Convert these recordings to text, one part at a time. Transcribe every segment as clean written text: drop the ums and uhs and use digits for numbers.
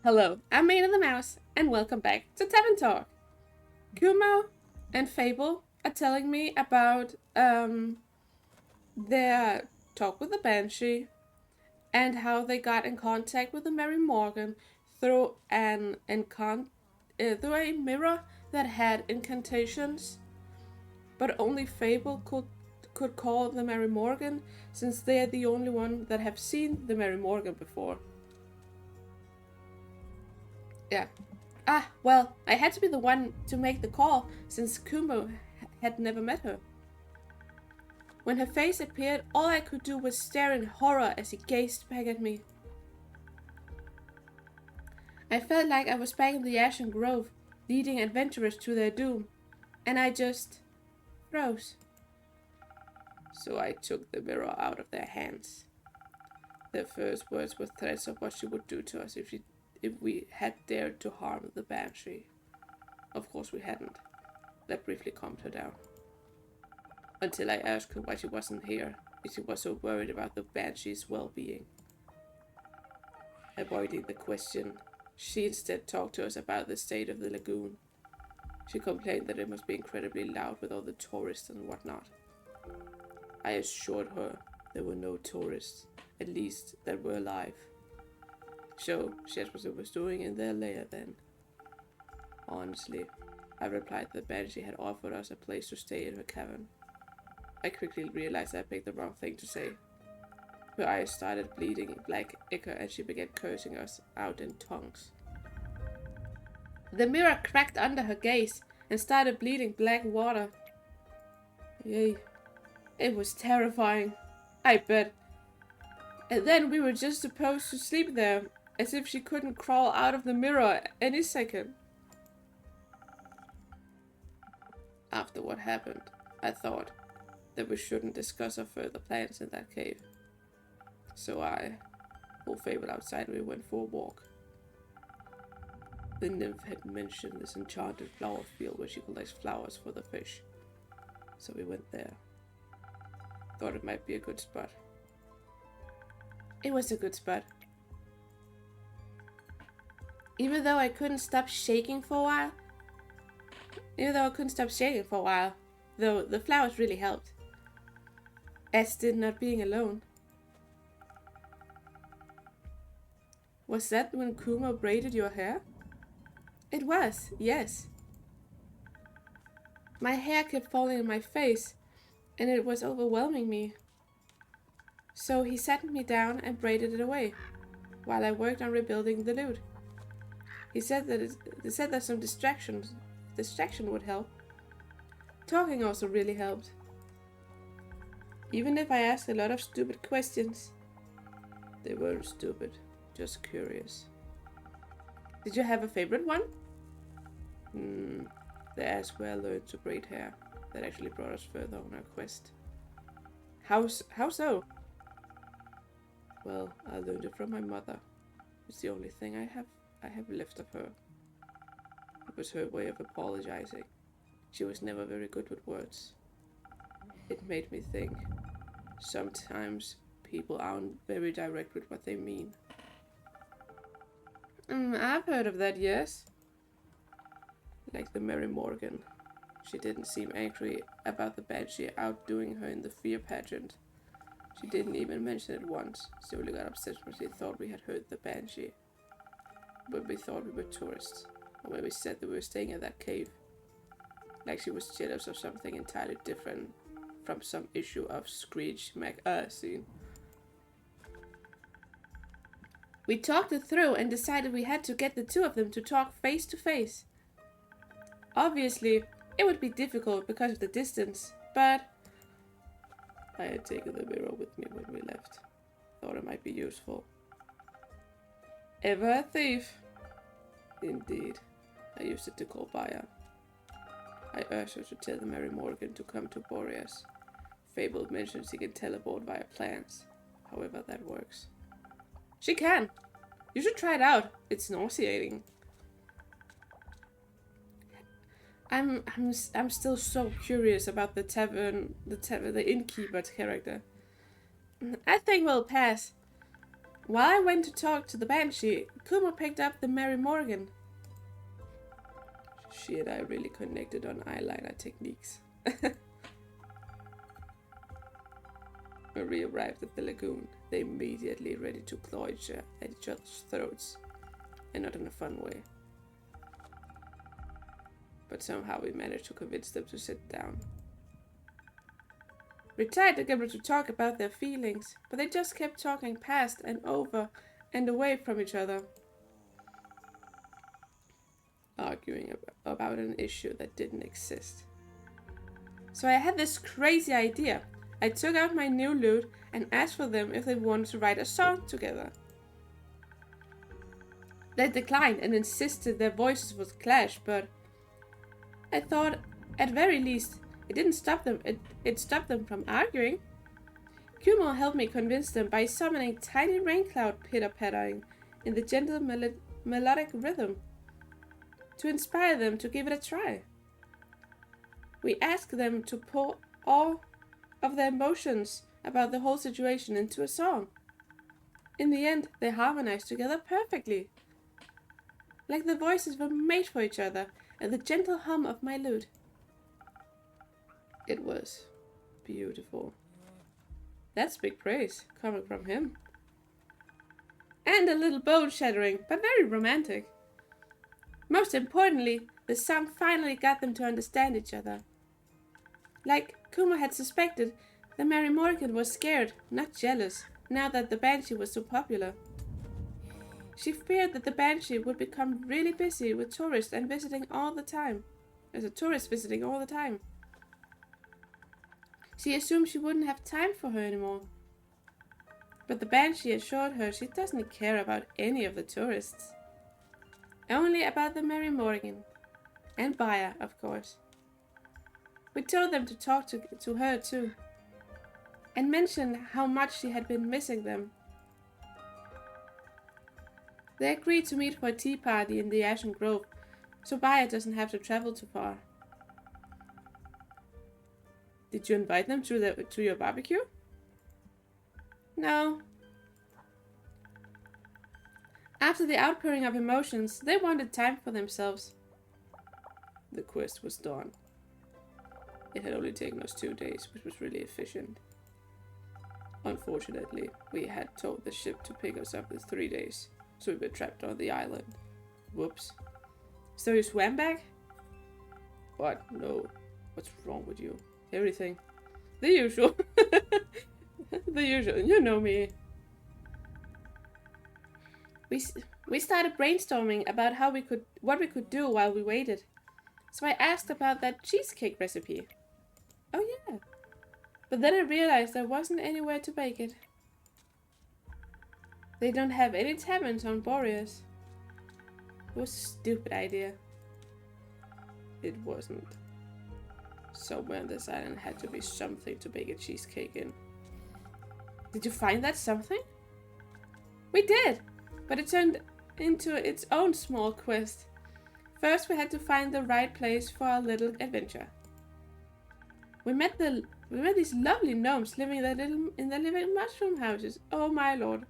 Hello, I'm Maid of the Mouse, and welcome back to Tavern Talk. Kumo and Fable are telling me about their talk with the Banshee and how they got in contact with the Mary Morgan through through a mirror that had incantations, but only Fable could call the Mary Morgan since they are the only one that have seen the Mary Morgan before. Yeah. Ah, well, I had to be the one to make the call since Kumo had never met her. When her face appeared, all I could do was stare in horror as he gazed back at me. I felt like I was back in the Ashen Grove, leading adventurers to their doom, and I just froze. So I took the mirror out of their hands. Their first words were threats of what she would do to us if we had dared to harm the Banshee. Of course we hadn't. That briefly calmed her down. Until I asked her why she wasn't here, if she was so worried about the Banshee's well-being. Avoiding the question, she instead talked to us about the state of the lagoon. She complained that it must be incredibly loud with all the tourists and whatnot. I assured her there were no tourists, at least that were alive. So, that's what it was doing in their lair then. Honestly, I replied that Banshee had offered us a place to stay in her cavern. I quickly realized I picked the wrong thing to say. Her eyes started bleeding black ichor and she began cursing us out in tongues. The mirror cracked under her gaze and started bleeding black water. Yay. It was terrifying. I bet. And then we were just supposed to sleep there, as if she couldn't crawl out of the mirror any second. After what happened, I thought that we shouldn't discuss our further plans in that cave. So I pulled Fable outside and we went for a walk. The nymph had mentioned this enchanted flower field where she collects flowers for the fish. So we went there. Thought it might be a good spot. It was a good spot. Even though I couldn't stop shaking for a while, though the flowers really helped. As did not being alone. Was that when Kumo braided your hair? It was, yes. My hair kept falling in my face, and it was overwhelming me. So he sat me down and braided it away, while I worked on rebuilding the lute. He said that some distraction would help. Talking also really helped. Even if I asked a lot of stupid questions. They weren't stupid, just curious. Did you have a favorite one? That's where I learned to braid hair. That actually brought us further on our quest. How so? Well, I learned it from my mother. It's the only thing I have left of her. It was her way of apologizing. She was never very good with words. It made me think. Sometimes people aren't very direct with what they mean. I've heard of that, yes. Like the Mary Morgan. She didn't seem angry about the Banshee outdoing her in the fear pageant. She didn't even mention it once. She only got upset when she thought we had heard the Banshee. When we thought we were tourists. Or when we said that we were staying in that cave. Like she was jealous of something entirely different from some issue of Screech scene. We talked it through and decided we had to get the two of them to talk face to face. Obviously, it would be difficult because of the distance, but I had taken the mirror with me when we left. Thought it might be useful. Ever a thief? Indeed. I used it to call Baia. I urged her to tell the Mary Morgan to come to Boreas. Fable mentions he can teleport via plants. However that works. She can! You should try it out. It's nauseating. I'm still so curious about the innkeeper character. I think we'll pass. While I went to talk to the Banshee, Kuma picked up the Mary Morgan. She and I really connected on eyeliner techniques. When we arrived at the lagoon, they immediately ready to claw at each other's throats, and not in a fun way. But somehow we managed to convince them to sit down. We tried to get them to talk about their feelings, but they just kept talking past and over and away from each other, arguing about an issue that didn't exist. So I had this crazy idea. I took out my new lute and asked for them if they wanted to write a song together. They declined and insisted their voices would clash, but I thought, at very least, it didn't stop them. It stopped them from arguing. Kumo helped me convince them by summoning tiny rain cloud pitter-pattering in the gentle melodic rhythm to inspire them to give it a try. We asked them to pour all of their emotions about the whole situation into a song. In the end, they harmonized together perfectly, like the voices were made for each other and the gentle hum of my lute. It was beautiful. That's big praise coming from him. And a little bone-shattering, but very romantic. Most importantly, the song finally got them to understand each other. Like Kuma had suspected, the Mary Morgan was scared, not jealous, now that the Banshee was so popular. She feared that the Banshee would become really busy with tourists and visiting all the time. As a tourist visiting all the time. She assumed she wouldn't have time for her anymore. But the Banshee assured her she doesn't care about any of the tourists. Only about the Mary Morgan. And Baya, of course. We told them to talk to her too. And mentioned how much she had been missing them. They agreed to meet for a tea party in the Ashen Grove, so Baya doesn't have to travel too far. Did you invite them to your barbecue? No. After the outpouring of emotions, they wanted time for themselves. The quest was done. It had only taken us 2 days, which was really efficient. Unfortunately, we had told the ship to pick us up in 3 days, so we were trapped on the island. Whoops. So you swam back? What? No. What's wrong with you? Everything. The usual. The usual. You know me. We started brainstorming about what we could do while we waited. So I asked about that cheesecake recipe. Oh yeah. But then I realized there wasn't anywhere to bake it. They don't have any taverns on Boreas. It was a stupid idea. It wasn't. Somewhere on this island had to be something to bake a cheesecake in. Did you find that something? We did, but it turned into its own small quest. First, we had to find the right place for our little adventure. We met these lovely gnomes living in their living mushroom houses. Oh my lord!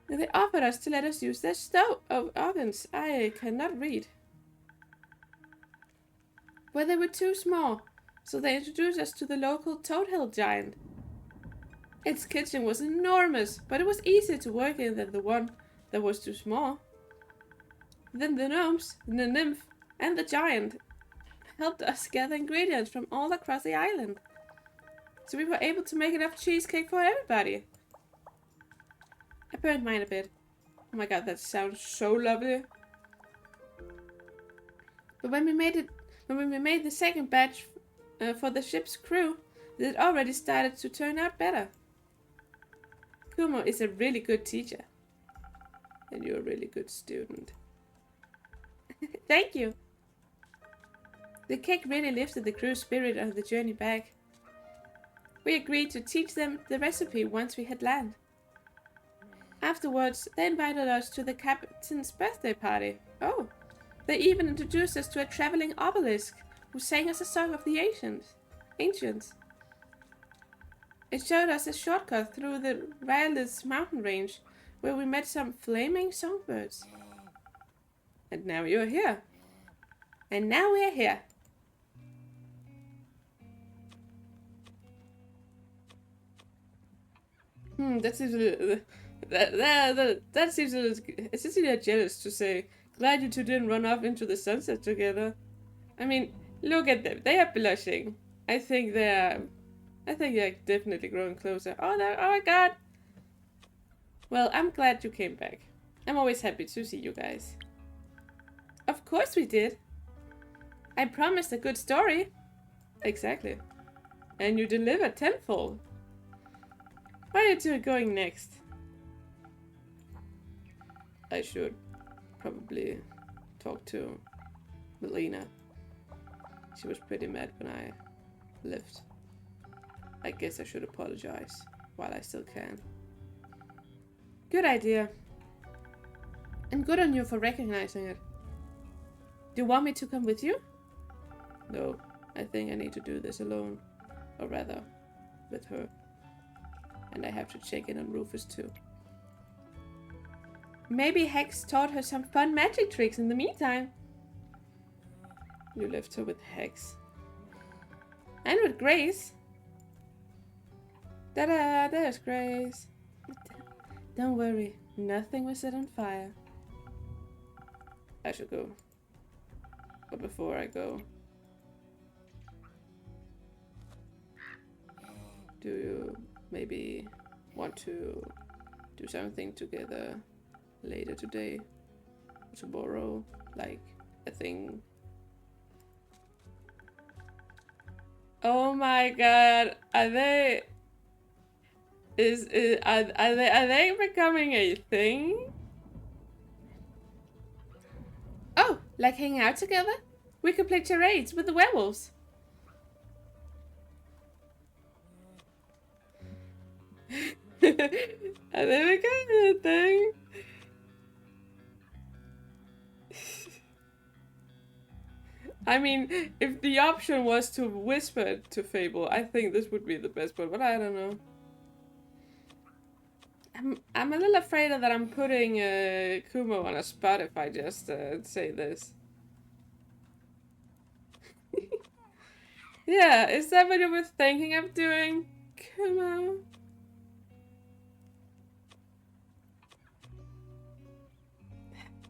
And they offered us to let us use their ovens. I cannot read. But they were too small, so they introduced us to the local toadhill giant. Its kitchen was enormous, but it was easier to work in than the one that was too small. Then the gnomes, the nymph, and the giant helped us gather ingredients from all across the island. So we were able to make enough cheesecake for everybody. I burned mine a bit. Oh my god, that sounds so lovely. But when we made the second batch for the ship's crew, it already started to turn out better. Kumo is a really good teacher. And you're a really good student. Thank you. The cake really lifted the crew's spirit on the journey back. We agreed to teach them the recipe once we had land. Afterwards, they invited us to the captain's birthday party. Oh, they even introduced us to a traveling obelisk who sang us a song of the ancients. It showed us a shortcut through the wildest mountain range, where we met some flaming songbirds. And now you're here. And now we're here. That seems a little, that seems a little, it's just a little jealous to say. Glad you two didn't run off into the sunset together. I mean, look at them. They are blushing. I think they're definitely growing closer. Oh my god. Well, I'm glad you came back. I'm always happy to see you guys. Of course we did. I promised a good story. Exactly. And you delivered tenfold. Where are you two going next? I should probably talk to Melina. She was pretty mad when I left. I guess I should apologize while I still can. Good idea. And good on you for recognizing it. Do you want me to come with you? No, I think I need to do this alone. Or rather, with her. And I have to check in on Rufus too. Maybe Hex taught her some fun magic tricks in the meantime. You left her with Hex. And with Grace. Ta-da! There's Grace. Don't worry, nothing was set on fire. I should go. But before I go... Do you maybe want to do something together later today? Or tomorrow? Like a thing? Oh my god, are they... Are they becoming a thing? Oh, like hanging out together? We could play charades with the werewolves. Are they becoming a thing? I mean, if the option was to whisper it to Fable, I think this would be the best one, but I don't know. I'm a little afraid that I'm putting Kumo on a spot if I just say this. Yeah, is that what you were thinking of doing, Kumo?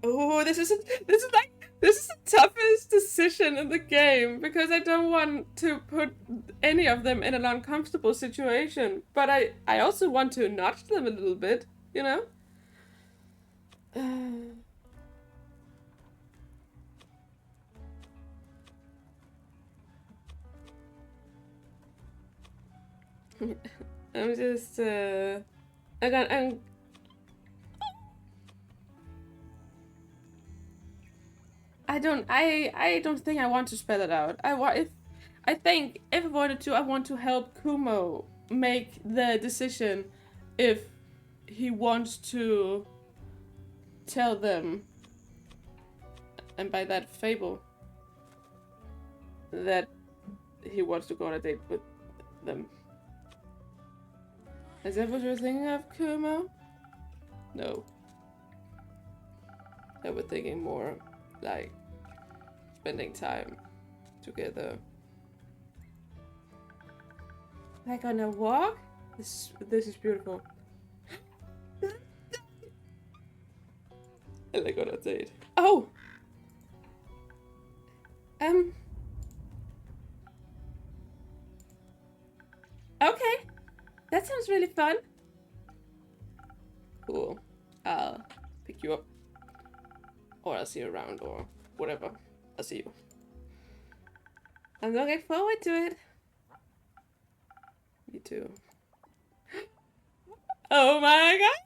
Oh, this is the toughest decision in the game because I don't want to put any of them in an uncomfortable situation, but I also want to nudge them a little bit, you know? I'm just I don't think I want to spell it out. I think if I wanted to, I want to help Kumo make the decision if he wants to tell them, and by that Fable, that he wants to go on a date with them. Is that what you're thinking of, Kumo? No. I was thinking more like spending time together. Like on a walk? This is beautiful. And like on a date. Oh! Okay. That sounds really fun. Cool. I'll pick you up. Or I'll see you around, or whatever. I'll see you. I'm looking forward to it. Me too. Oh my god!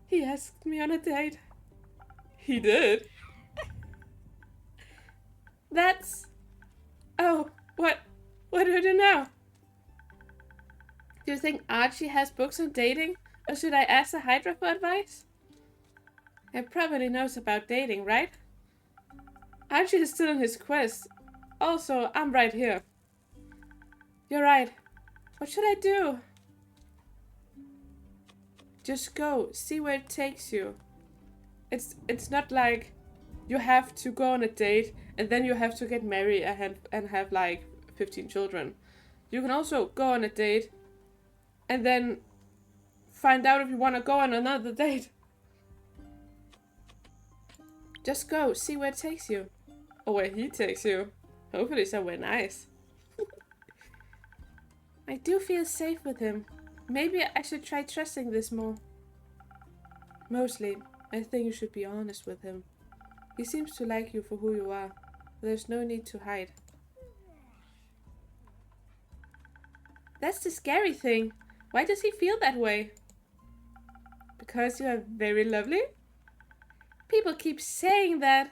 He asked me on a date. He did? That's... Oh, what do I do now? Do you think Archie has books on dating? Or should I ask the Hydra for advice? He probably knows about dating, right? Archie is still on his quest. Also, I'm right here. You're right. What should I do? Just go. See where it takes you. It's not like you have to go on a date and then you have to get married and have like 15 children. You can also go on a date and then find out if you want to go on another date. Just go, see where it takes you. Or where he takes you. Hopefully somewhere nice. I do feel safe with him. Maybe I should try trusting this more. Mostly, I think you should be honest with him. He seems to like you for who you are. There's no need to hide. That's the scary thing. Why does he feel that way? Because you are very lovely? People keep saying that,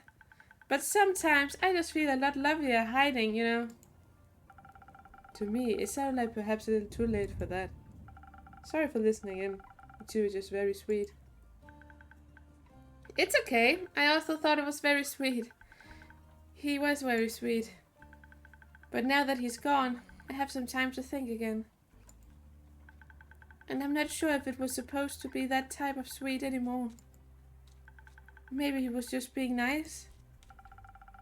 but sometimes I just feel a lot lovelier hiding, you know. To me, it sounded like perhaps a little too late for that. Sorry for listening in. You two are just very sweet. It's okay. I also thought it was very sweet. He was very sweet. But now that he's gone, I have some time to think again. And I'm not sure if it was supposed to be that type of sweet anymore. Maybe he was just being nice.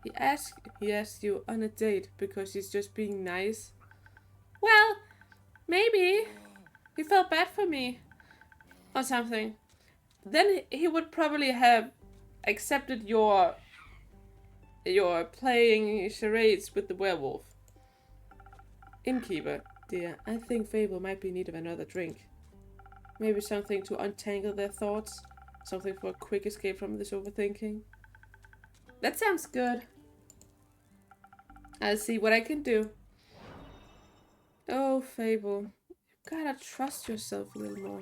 He asked you on a date because he's just being nice. Well, maybe he felt bad for me or something. Then he would probably have accepted your playing charades with the werewolf. Innkeeper, dear, I think Fable might be in need of another drink. Maybe something to untangle their thoughts. Something for a quick escape from this overthinking. That sounds good. I'll see what I can do. Oh, Fable. You gotta trust yourself a little more.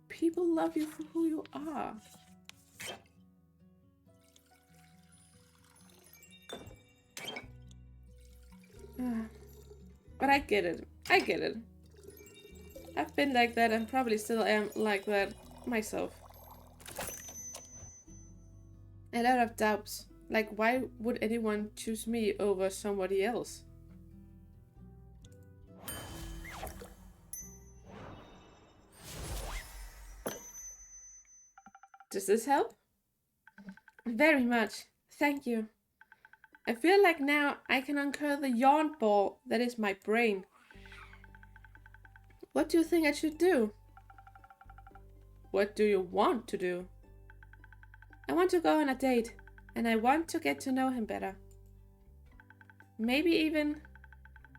People love you for who you are. But I get it. I get it. I've been like that and probably still am like that myself. A lot of doubts. Like, why would anyone choose me over somebody else? Does this help? Very much. Thank you. I feel like now I can uncover the yawn ball that is my brain. What do you think I should do? What do you want to do? I want to go on a date, and I want to get to know him better. Maybe even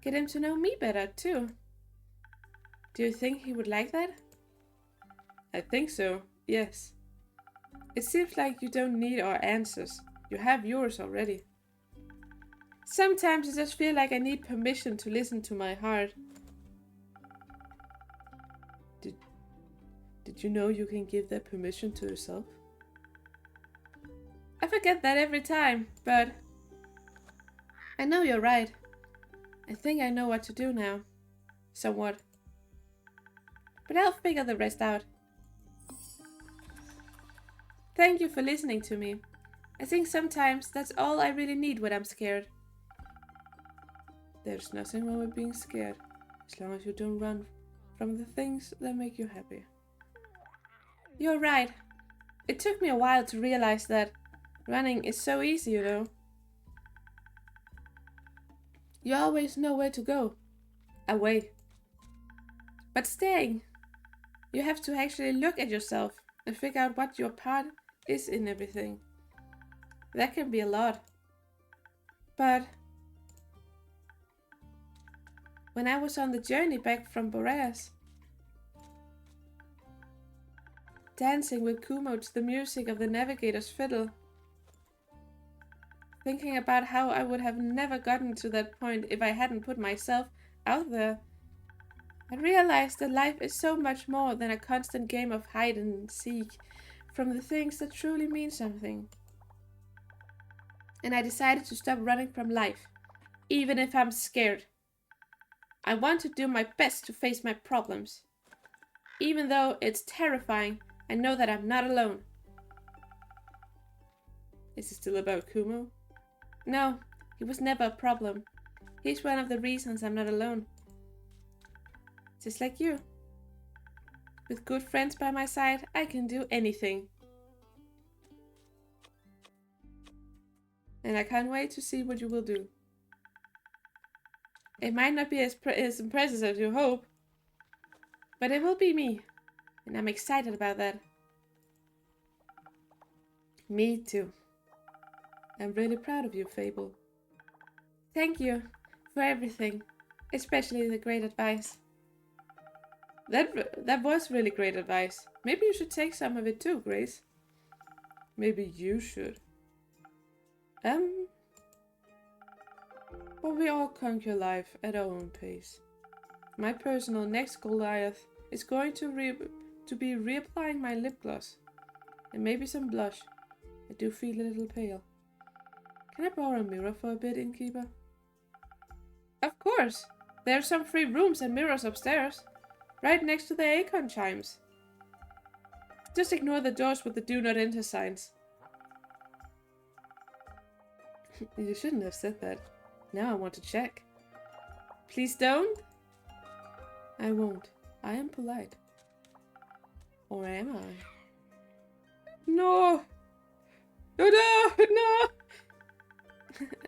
get him to know me better, too. Do you think he would like that? I think so, yes. It seems like you don't need our answers. You have yours already. Sometimes I just feel like I need permission to listen to my heart. Did you know you can give that permission to yourself? I forget that every time, but I know you're right. I think I know what to do now. Somewhat. But I'll figure the rest out. Thank you for listening to me. I think sometimes that's all I really need when I'm scared. There's nothing wrong with being scared, as long as you don't run from the things that make you happy. You're right. It took me a while to realize that running is so easy, you know. You always know where to go. Away. But staying, you have to actually look at yourself and figure out what your part is in everything. That can be a lot. But when I was on the journey back from Boreas, dancing with Kumo to the music of the navigator's fiddle, thinking about how I would have never gotten to that point if I hadn't put myself out there, I realized that life is so much more than a constant game of hide and seek from the things that truly mean something. And I decided to stop running from life, even if I'm scared. I want to do my best to face my problems. Even though it's terrifying, I know that I'm not alone. Is it still about Kumo? No, he was never a problem. He's one of the reasons I'm not alone. Just like you. With good friends by my side, I can do anything. And I can't wait to see what you will do. It might not be as impressive as you hope, but it will be me. And I'm excited about that. Me too. I'm really proud of you, Fable. Thank you for everything, especially the great advice. That was really great advice. Maybe you should take some of it too, Grace. Maybe you should. But we all conquer life at our own pace. My personal next Goliath is going to be reapplying my lip gloss. And maybe some blush. I do feel a little pale. Can I borrow a mirror for a bit, innkeeper? Of course! There are some free rooms and mirrors upstairs. Right next to the acorn chimes. Just ignore the doors with the do not enter signs. You shouldn't have said that. Now I want to check. Please don't. I won't. I am polite. Or am I? No! No, no, no!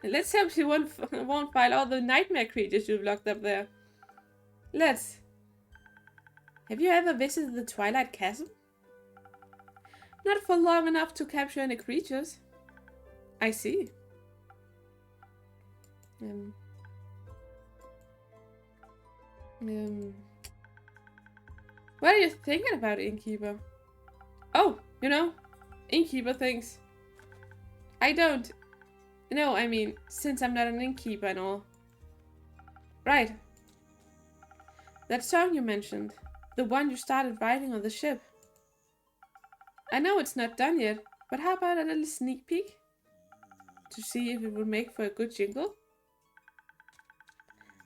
Let's hope she won't find all the nightmare creatures you've locked up there. Let's. Have you ever visited the Twilight Castle? Not for long enough to capture any creatures. I see. What are you thinking about, innkeeper? Oh, innkeeper things. I don't. No, I mean, since I'm not an innkeeper and all. Right. That song you mentioned. The one you started writing on the ship. I know it's not done yet, but how about a little sneak peek? To see if it would make for a good jingle?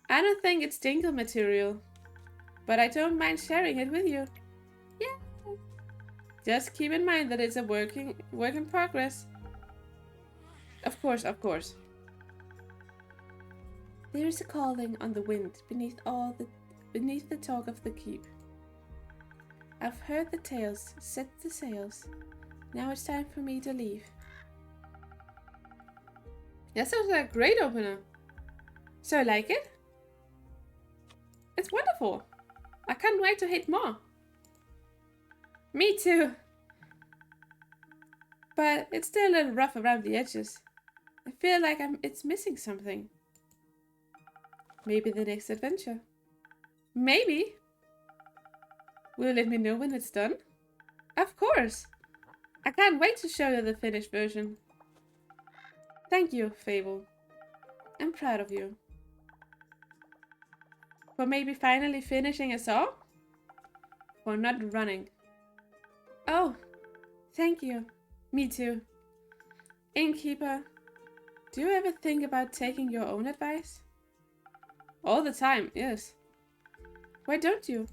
I don't think it's jingle material, but I don't mind sharing it with you. Yeah. Just keep in mind that it's a work in progress. Of course, of course. There is a calling on the wind beneath the talk of the keep. I've heard the tales, set the sails. Now it's time for me to leave. That sounds like a great opener. So I like it? It's wonderful. I can't wait to hit more. Me too. But it's still a little rough around the edges. I feel like it's missing something. Maybe the next adventure. Maybe. Will you let me know when it's done? Of course. I can't wait to show you the finished version. Thank you, Fable. I'm proud of you. For maybe finally finishing a song? For not running. Oh, thank you. Me too. Innkeeper, do you ever think about taking your own advice? All the time, yes. Why don't you?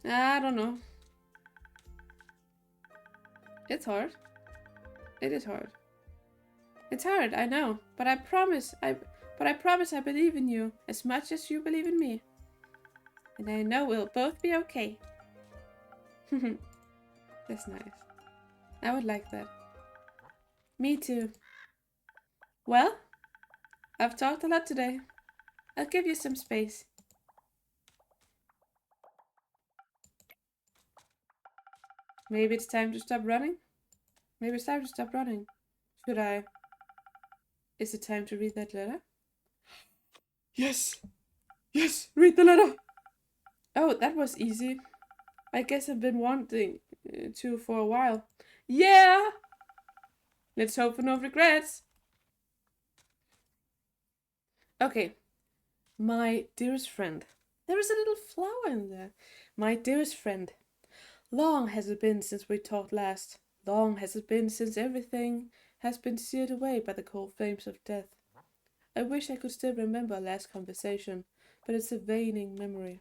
I don't know. It's hard. It is hard. It's hard, I know, but I promise I believe in you as much as you believe in me. And I know we'll both be okay. That's nice. I would like that. Me too. Well, I've talked a lot today. I'll give you some space. Maybe it's time to stop running? Maybe it's time to stop running. Should I? Is it time to read that letter? Yes! Yes! Read the letter! Oh, that was easy. I guess I've been wanting to for a while. Yeah! Let's hope for no regrets. Okay. My dearest friend. There is a little flower in there. My dearest friend. Long has it been since we talked last. Long has it been since everything has been seared away by the cold flames of death. I wish I could still remember our last conversation, but it's a waning memory.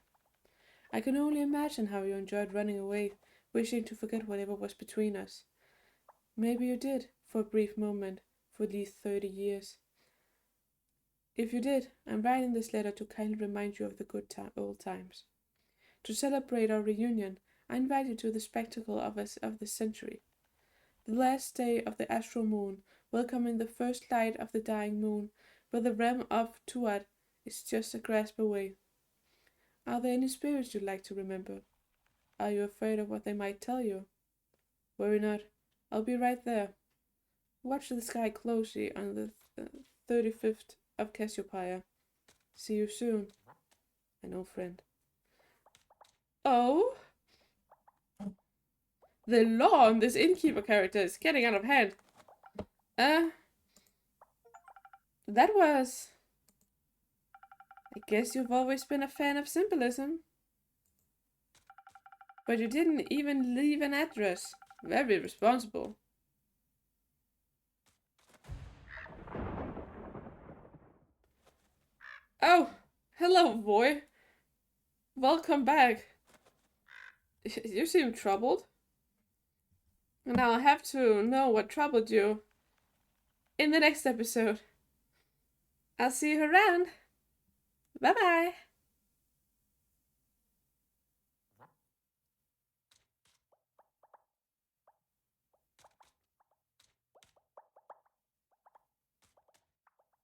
I can only imagine how you enjoyed running away, wishing to forget whatever was between us. Maybe you did, for a brief moment, for these 30 years. If you did, I'm writing this letter to kindly remind you of the old times. To celebrate our reunion, I invite you to the spectacle of the century. The last day of the astral moon, welcoming the first light of the dying moon, where the realm of Tuat is just a grasp away. Are there any spirits you'd like to remember? Are you afraid of what they might tell you? Worry not, I'll be right there. Watch the sky closely on the 35th of Cassiopeia. See you soon, an old friend. Oh? The law on this innkeeper character is getting out of hand. That was... I guess you've always been a fan of symbolism. But you didn't even leave an address. Very responsible. Oh, hello, boy. Welcome back. You seem troubled. And I'll have to know what troubled you in the next episode. I'll see you around. Bye bye.